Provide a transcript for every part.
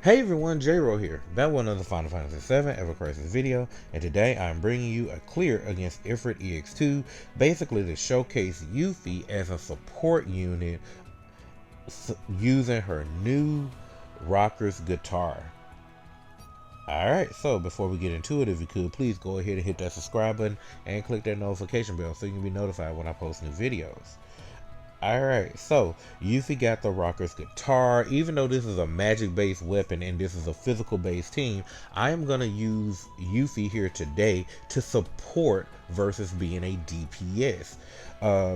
Hey everyone, J-Ro here, back with another Final Fantasy 7 Ever Crisis video, and today I'm bringing you a clear against Ifrit EX2, basically to showcase Yuffie as a support unit using her new Rocker's guitar. Alright, so before we get into it, if you could, please go ahead and hit that subscribe button and click that notification bell so you can be notified when I post new videos. Alright, so Yuffie got the Rocker's guitar. Even though this is a magic based weapon and this is a physical based team, I am going to use Yuffie here today to support versus being a DPS.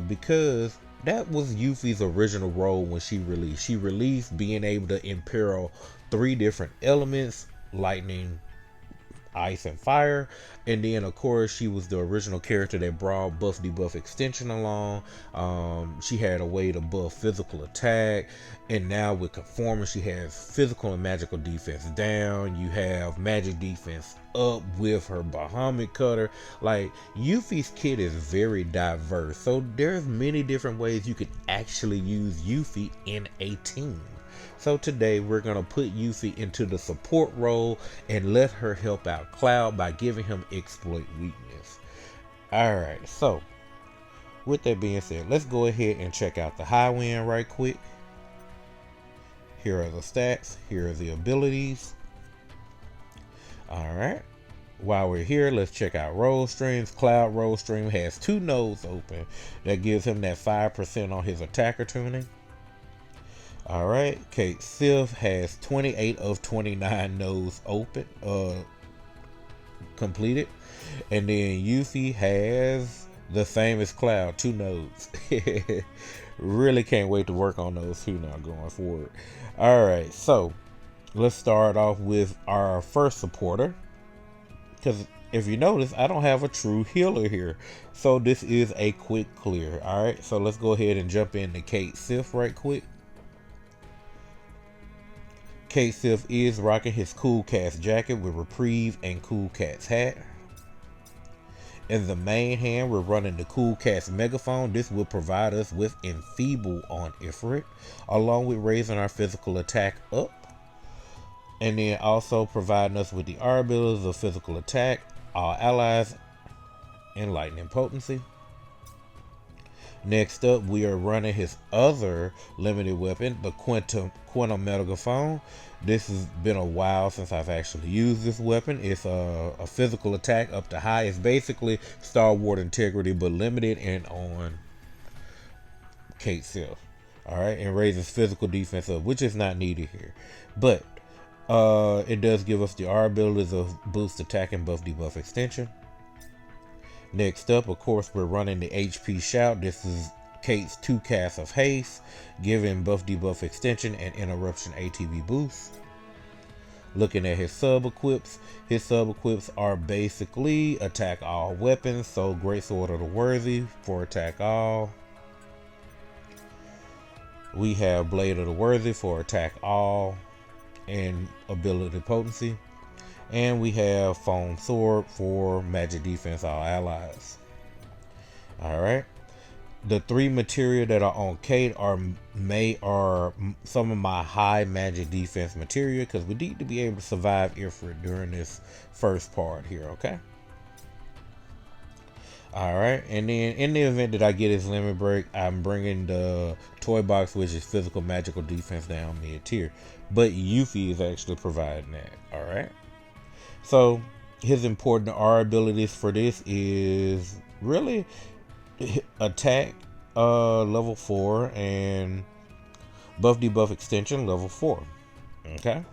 Because that was Yuffie's original role when she released. She released being able to imperil 3 different elements: lightning, ice, and fire. And then of course she was the original character that brought buff debuff extension along. She had a way to buff physical attack, and now with conformance she has physical and magical defense down. You have magic defense up with her Bahamut cutter. Like, Yuffie's kit is very diverse, so there's many different ways you could actually use Yuffie in a team. So today we're going to put Yuffie into the support role and let her help out Cloud by giving him exploit weakness. Alright, so with that being said, let's go ahead and check out the high wind right quick. Here are the stats, here are the abilities. Alright, while we're here, let's check out role streams. Cloud role stream has 2 nodes open. That gives him that 5% on his attacker tuning. Alright, Kate Sif has 28 of 29 nodes open, completed. And then Yuffie has the same as Cloud, 2 nodes. Really can't wait to work on those 2 now going forward. Alright, so let's start off with our first supporter. Because if you notice, I don't have a true healer here. So this is a quick clear. Alright, so let's go ahead and jump into Kate Sif right quick. Kate Sif is rocking his Cool Cat's jacket with Reprieve and Cool Cat's hat. In the main hand, we're running the Cool Cat's megaphone. This will provide us with Enfeeble on Ifrit, along with raising our physical attack up. And then also providing us with the R abilities of physical attack, all allies, and lightning potency. Next up, we are running his other limited weapon, the Quantum Megaphone. This has been a while since I've actually used this weapon. It's a physical attack up to high. It's basically Star Wars integrity, but limited and on Kate Sif. Alright, and raises physical defense up, which is not needed here. But it does give us the R abilities of boost attack and buff debuff extension. Next up, of course, we're running the HP Shout. This is Kate's 2 casts of haste, giving buff debuff extension and interruption ATB boost. Looking at his sub equips are basically attack all weapons. So Greatsword of the Worthy for attack all. We have Blade of the Worthy for attack all and ability potency. And we have Foam Sword for magic defense all allies. Alright. The 3 material that are on Kate are some of my high magic defense material, because we need to be able to survive Ifrit during this first part here, okay? Alright, and then in the event that I get his limit break, I'm bringing the toy box, which is physical magical defense, down mid tier. But Yuffie is actually providing that, alright? So his important R abilities for this is really attack level 4 and buff debuff extension level 4. Okay.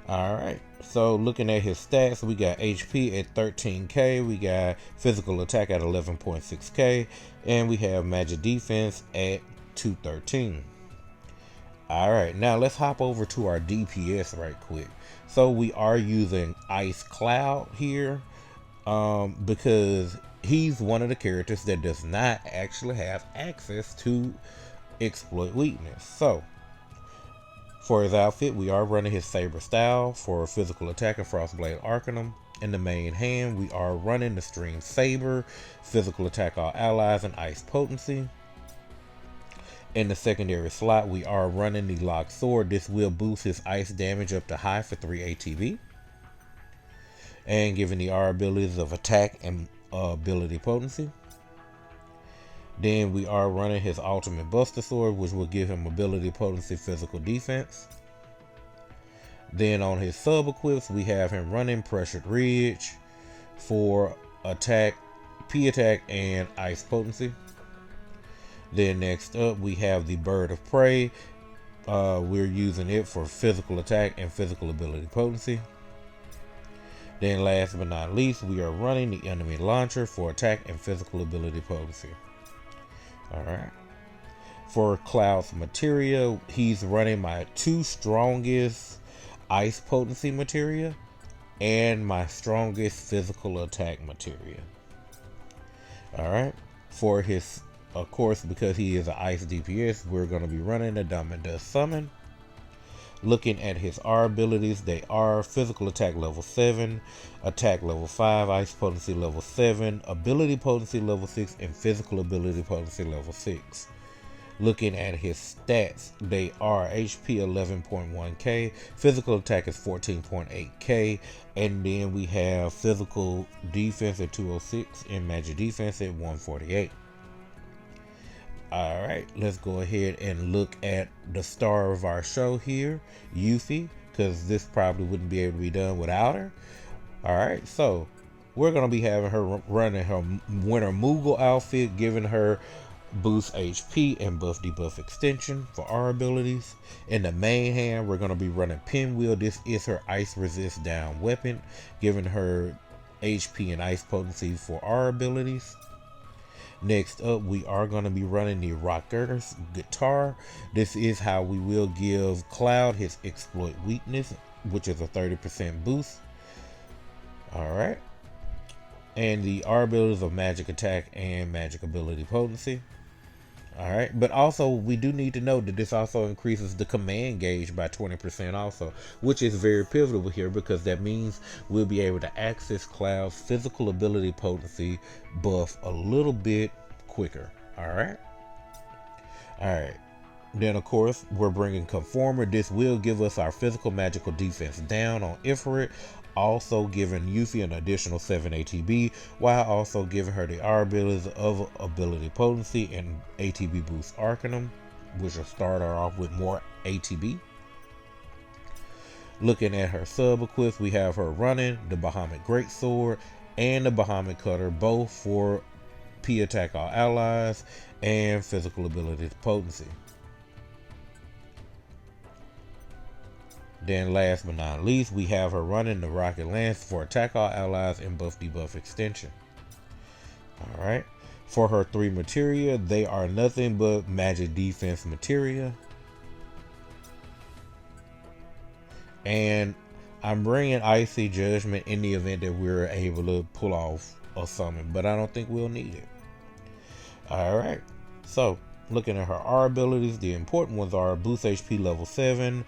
Alright. So looking at his stats, we got HP at 13k, we got physical attack at 11.6k, and we have magic defense at 213. Alright, now let's hop over to our DPS right quick. So we are using Ice Cloud here because he's one of the characters that does not actually have access to exploit weakness. So for his outfit, we are running his Saber Style for physical attack and Frostblade Arcanum. In the main hand, we are running the Stream Saber, physical attack all allies, and ice potency. In the secondary slot, we are running the locked sword. This will boost his ice damage up to high for 3 ATB. And giving the R abilities of attack and ability potency. Then we are running his ultimate buster sword, which will give him ability potency, physical defense. Then on his sub equips, we have him running pressured ridge for attack, P attack, and ice potency. Then next up, we have the bird of prey. We're using it for physical attack and physical ability potency. Then last but not least, we are running the enemy launcher for attack and physical ability potency. Alright. For Cloud's materia, he's running my 2 strongest ice potency materia and my strongest physical attack materia. Alright. For his, of course, because he is an ice DPS, we're going to be running a Dumb and Dust Summon. Looking at his R abilities, they are physical attack level 7, attack level 5, ice potency level 7, ability potency level 6, and physical ability potency level 6. Looking at his stats, they are HP 11.1k, physical attack is 14.8k, and then we have physical defense at 206 and magic defense at 148. Alright, let's go ahead and look at the star of our show here, Yuffie, because this probably wouldn't be able to be done without her. Alright, so we're going to be having her running her Winter Moogle outfit, giving her boost HP and buff debuff extension for our abilities. In the main hand, we're going to be running Pinwheel. This is her ice resist down weapon, giving her HP and ice potency for our abilities. Next up, we are going to be running the Rocker's guitar. This is how we will give Cloud his exploit weakness, which is a 30% boost. Alright. And the R abilities of magic attack and magic ability potency. Alright, but also we do need to note that this also increases the command gauge by 20% also, which is very pivotal here because that means we'll be able to access Cloud's physical ability potency buff a little bit quicker. Alright. Alright. Then of course we're bringing Conformer. This will give us our physical magical defense down on Ifrit, also giving Yuffie an additional 7 ATB, while also giving her the R abilities of ability potency and ATB boost Arcanum, which will start her off with more ATB. Looking at her sub equips, we have her running the Bahamut Greatsword and the Bahamut Cutter, both for P attack all allies and physical abilities potency. Then last but not least, we have her running the Rocket Lance for attack all allies and buff debuff extension. Alright. For her 3 materia, they are nothing but magic defense materia. And I'm bringing Icy Judgment in the event that we're able to pull off a summon, but I don't think we'll need it. Alright. So, looking at her R abilities, the important ones are boost HP level 7,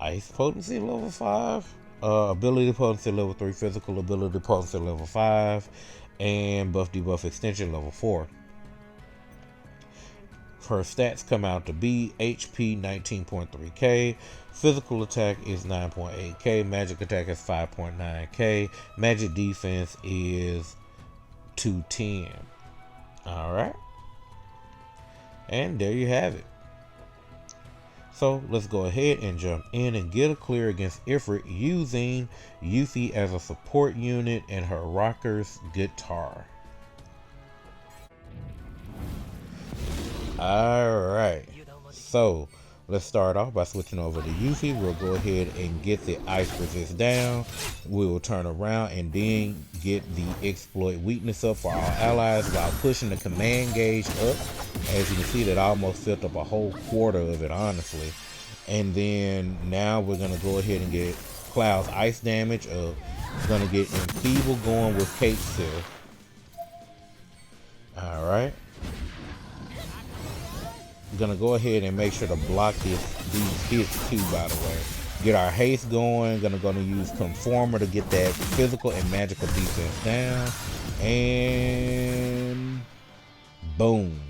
ice potency level 5, ability potency level 3, physical ability potency level 5, and buff debuff extension level 4. Her stats come out to be HP 19.3k, physical attack is 9.8k, magic attack is 5.9k, magic defense is 210. Alright, and there you have it. So let's go ahead and jump in and get a clear against Ifrit using Yuffie as a support unit and her Rocker's guitar. Alright, so let's start off by switching over to Yuffie. We'll go ahead and get the ice resist down. We will turn around and then get the exploit weakness up for our allies while pushing the command gauge up. As you can see, that almost filled up a whole quarter of it, honestly. And then now we're going to go ahead and get Cloud's ice damage up. We're going to get Enfeeble going with Cape Seal. Alright. We're going to go ahead and make sure to block these hits too, by the way. Get our haste going. Gonna use Conformer to get that physical and magical defense down. And boom.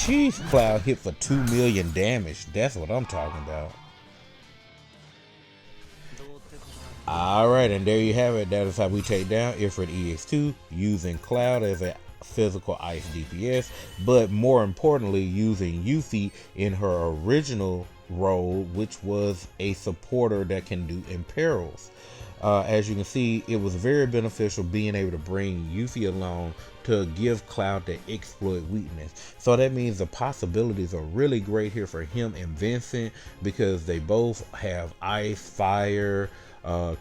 Sheesh, Cloud hit for 2 million damage. That's what I'm talking about. Alright, and there you have it. That is how we take down Ifrit EX2 using Cloud as a physical ice DPS, but more importantly using Yuffie in her original role, which was a supporter that can do imperils. As you can see, it was very beneficial being able to bring Yuffie along to give Cloud the exploit weakness. So that means the possibilities are really great here for him and Vincent, because they both have ice, fire.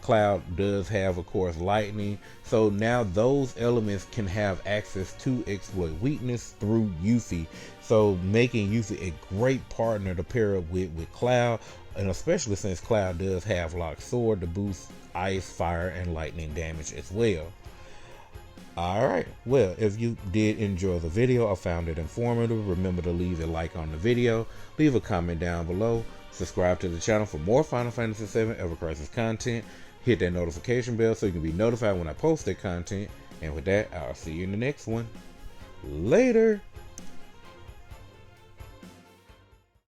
Cloud does have, of course, lightning. So now those elements can have access to exploit weakness through Yuffie. So making Yuffie a great partner to pair up with Cloud, and especially since Cloud does have Lock Sword to boost ice, fire, and lightning damage as well. Alright, well, if you did enjoy the video or found it informative, remember to leave a like on the video, leave a comment down below, subscribe to the channel for more Final Fantasy VII Ever Crisis content, hit that notification bell so you can be notified when I post that content, and with that, I'll see you in the next one. Later!